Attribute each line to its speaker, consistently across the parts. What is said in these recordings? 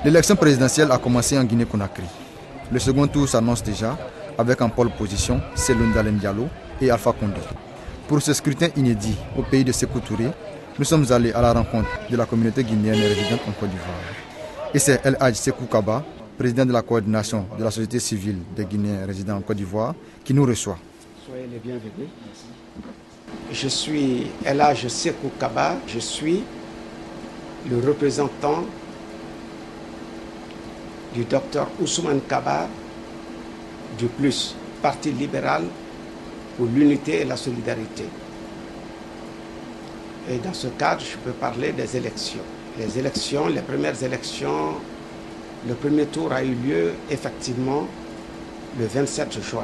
Speaker 1: L'élection présidentielle a commencé en Guinée-Conakry. Le second tour s'annonce déjà avec en pole position Cellou Dalein Diallo et Alpha Condé. Pour ce scrutin inédit au pays de Sékou Touré, nous sommes allés à la rencontre de la communauté guinéenne résidente en Côte d'Ivoire. Et c'est El Hadj Sékou Kaba, président de la coordination de la société civile des Guinéens résidents en Côte d'Ivoire, qui nous reçoit.
Speaker 2: Soyez les bienvenus. Je suis El Hadj Sékou Kaba, je suis le représentant du docteur Ousmane Kaba du PLUS, Parti libéral pour l'unité et la solidarité. Et dans ce cadre, je peux parler des élections. Les premières élections, le premier tour a eu lieu effectivement le 27 juin.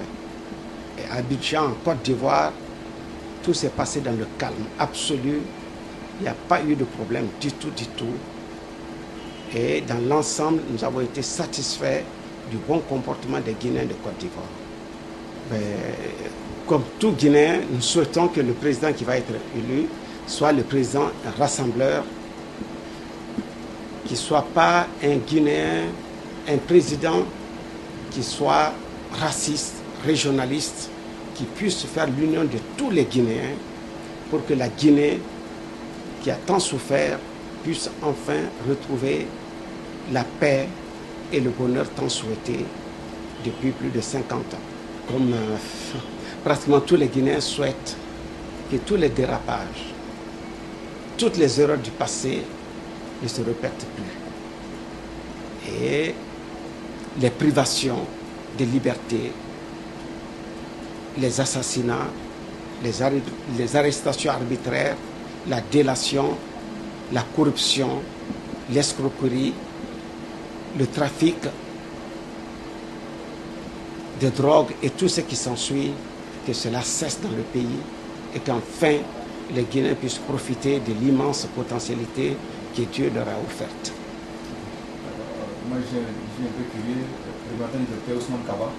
Speaker 2: Et à Abidjan, en Côte d'Ivoire, tout s'est passé dans le calme absolu. Il n'y a pas eu de problème du tout. Et dans l'ensemble, nous avons été satisfaits du bon comportement des Guinéens de Côte d'Ivoire. Comme tout Guinéen, nous souhaitons que le président qui va être élu soit le président rassembleur, qui ne soit pas un Guinéen, un président qui soit raciste, régionaliste, qui puisse faire l'union de tous les Guinéens pour que la Guinée, qui a tant souffert, puisse enfin retrouver la paix et le bonheur tant souhaité depuis plus de 50 ans. Comme pratiquement tous les Guinéens souhaitent que tous les dérapages, toutes les erreurs du passé ne se répètent plus. Et les privations de liberté, les assassinats, les arrestations arbitraires, la délation, la corruption, l'escroquerie, le trafic de drogue et tout ce qui s'ensuit, que cela cesse dans le pays et qu'enfin les Guinéens puissent profiter de l'immense potentialité que Dieu leur a offerte.
Speaker 1: Moi, je suis un peu curieux, le matin du docteur Ousmane Kaba.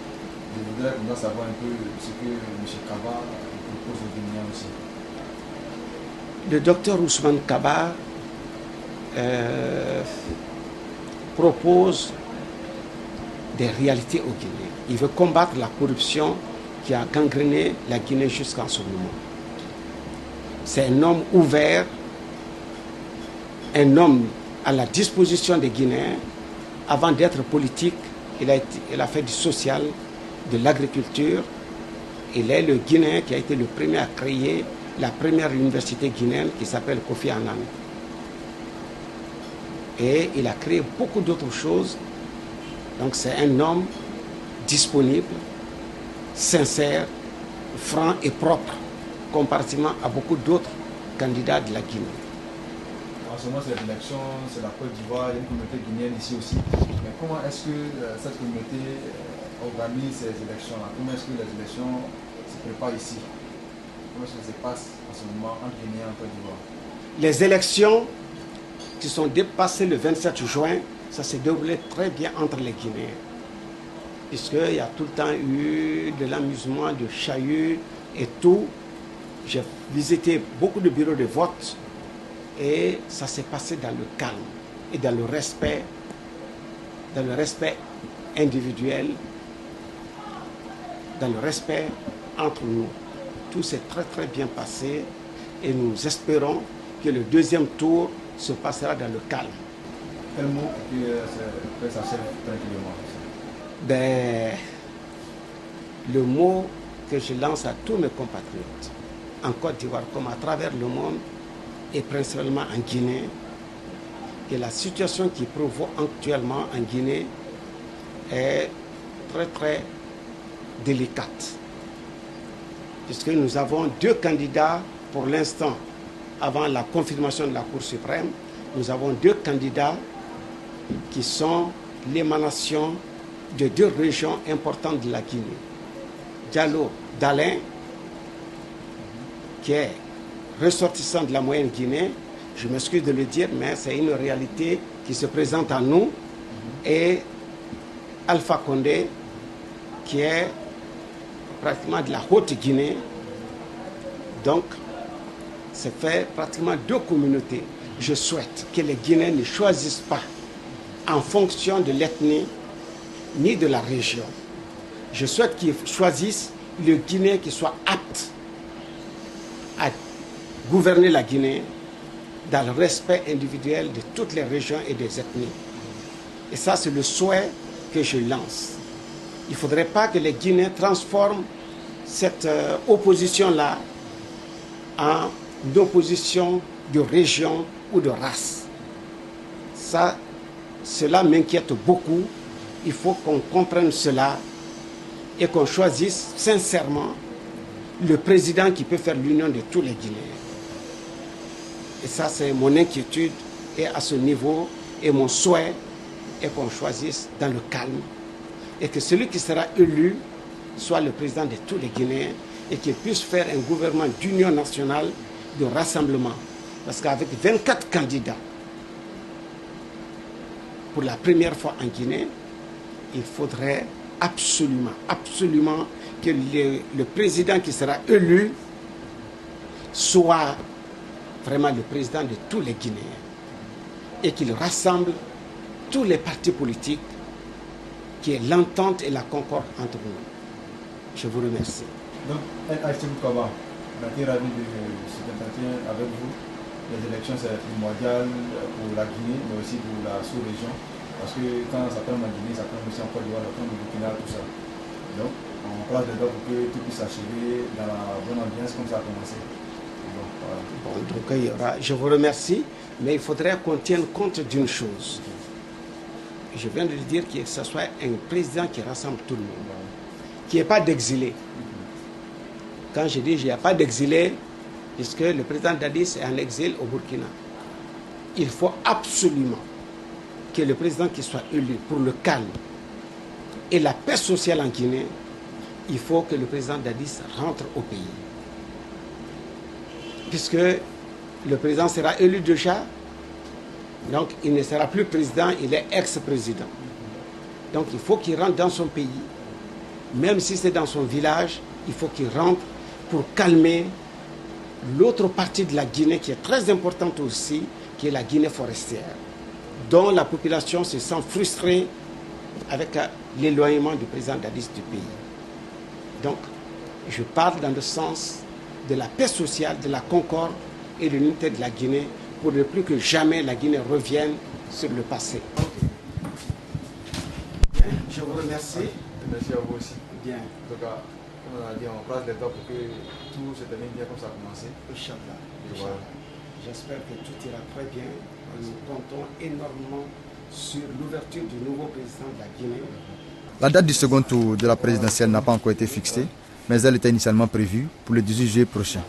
Speaker 1: Je voudrais savoir un peu ce que M. Kaba propose aux Guinéens aussi.
Speaker 2: Le docteur Ousmane Kaba propose des réalités au Guinée. Il veut combattre la corruption qui a gangréné la Guinée jusqu'en ce moment. C'est un homme ouvert, un homme à la disposition des Guinéens. Avant d'être politique, il a fait du social, de l'agriculture. Il est le Guinéen qui a été le premier à créer la première université guinéenne qui s'appelle Kofi Annan. Et il a créé beaucoup d'autres choses. Donc c'est un homme disponible, sincère, franc et propre, comparativement à beaucoup d'autres candidats de la Guinée.
Speaker 1: En ce moment, c'est l'élection, c'est la Côte d'Ivoire, il y a une communauté guinéenne ici aussi. Mais comment est-ce que cette communauté organise ces élections-là? Comment est-ce que les élections se préparent ici? Comment est-ce que ça se passe en ce moment entre Guinée et Côte d'Ivoire?
Speaker 2: Les élections qui sont dépassées le 27 juin, ça s'est déroulé très bien entre les Guinéens. Puisqu'il y a tout le temps eu de l'amusement, de chahut et tout. J'ai visité beaucoup de bureaux de vote et ça s'est passé dans le calme et dans le respect individuel, dans le respect entre nous. Tout s'est très bien passé et nous espérons que le deuxième tour se passera dans le calme.
Speaker 1: Quel mot que ça sert tranquillement?
Speaker 2: Le mot que je lance à tous mes compatriotes, en Côte d'Ivoire comme à travers le monde, et principalement en Guinée, que la situation qui provoque actuellement en Guinée est très délicate. Puisque nous avons deux candidats pour l'instant, avant la confirmation de la Cour suprême, nous avons deux candidats qui sont l'émanation de deux régions importantes de la Guinée. Diallo Dalein, qui est ressortissant de la moyenne Guinée, je m'excuse de le dire, mais c'est une réalité qui se présente à nous, et Alpha Condé, qui est pratiquement de la Haute-Guinée. Donc, c'est fait pratiquement deux communautés. Je souhaite que les Guinéens ne choisissent pas en fonction de l'ethnie ni de la région. Je souhaite qu'ils choisissent le Guinéen qui soit apte à gouverner la Guinée dans le respect individuel de toutes les régions et des ethnies. Et ça, c'est le souhait que je lance. Il ne faudrait pas que les Guinéens transforment cette opposition-là en opposition de région ou de race. Ça, cela m'inquiète beaucoup. Il faut qu'on comprenne cela et qu'on choisisse sincèrement le président qui peut faire l'union de tous les Guinéens. Et ça, c'est mon inquiétude. Et à ce niveau, et mon souhait est qu'on choisisse dans le calme. Et que celui qui sera élu soit le président de tous les Guinéens et qu'il puisse faire un gouvernement d'union nationale, de rassemblement. Parce qu'avec 24 candidats, pour la première fois en Guinée, il faudrait absolument que le président qui sera élu soit vraiment le président de tous les Guinéens et qu'il rassemble tous les partis politiques, qui est l'entente et la concorde entre nous. Je vous remercie.
Speaker 1: Donc, Aïssatou Kaba, on a été ravi de cet entretien avec vous. Les élections, c'est primordial pour la Guinée, mais aussi pour la sous-région. Parce que quand ça tombe en Guinée, ça tombe aussi en Côte d'Ivoire, ça tombe au Burkina, tout ça. Donc, on place des doigts pour que tout puisse s'achever dans la bonne ambiance comme ça a commencé. Donc, voilà.
Speaker 2: Bon, donc, je vous remercie, mais il faudrait qu'on tienne compte d'une chose. Je viens de le dire, que ce soit un président qui rassemble tout le monde, qui n'est pas d'exilé. Quand je dis qu'il n'y a pas d'exilé, puisque le président Dadis est en exil au Burkina, il faut absolument que le président qui soit élu pour le calme et la paix sociale en Guinée, il faut que le président Dadis rentre au pays. Puisque le président sera élu déjà, donc il ne sera plus président, il est ex-président. Donc il faut qu'il rentre dans son pays, même si c'est dans son village, il faut qu'il rentre pour calmer l'autre partie de la Guinée qui est très importante aussi, qui est la Guinée forestière, dont la population se sent frustrée avec l'éloignement du président Dadis du pays. Donc, je parle dans le sens de la paix sociale, de la concorde et de l'unité de la Guinée, pour ne plus que jamais la Guinée revienne sur le passé. Bien, je vous remercie.
Speaker 1: Merci à vous aussi.
Speaker 2: Bien.
Speaker 1: En tout cas, comme on a dit, on place les doigts pour que tout se termine bien comme ça a commencé.
Speaker 2: Inch'Allah.
Speaker 1: Voilà.
Speaker 2: J'espère que tout ira très bien. Nous comptons énormément sur l'ouverture du nouveau président de la Guinée.
Speaker 1: La date du second tour de la présidentielle n'a pas encore été fixée, mais elle était initialement prévue pour le 18 juillet prochain.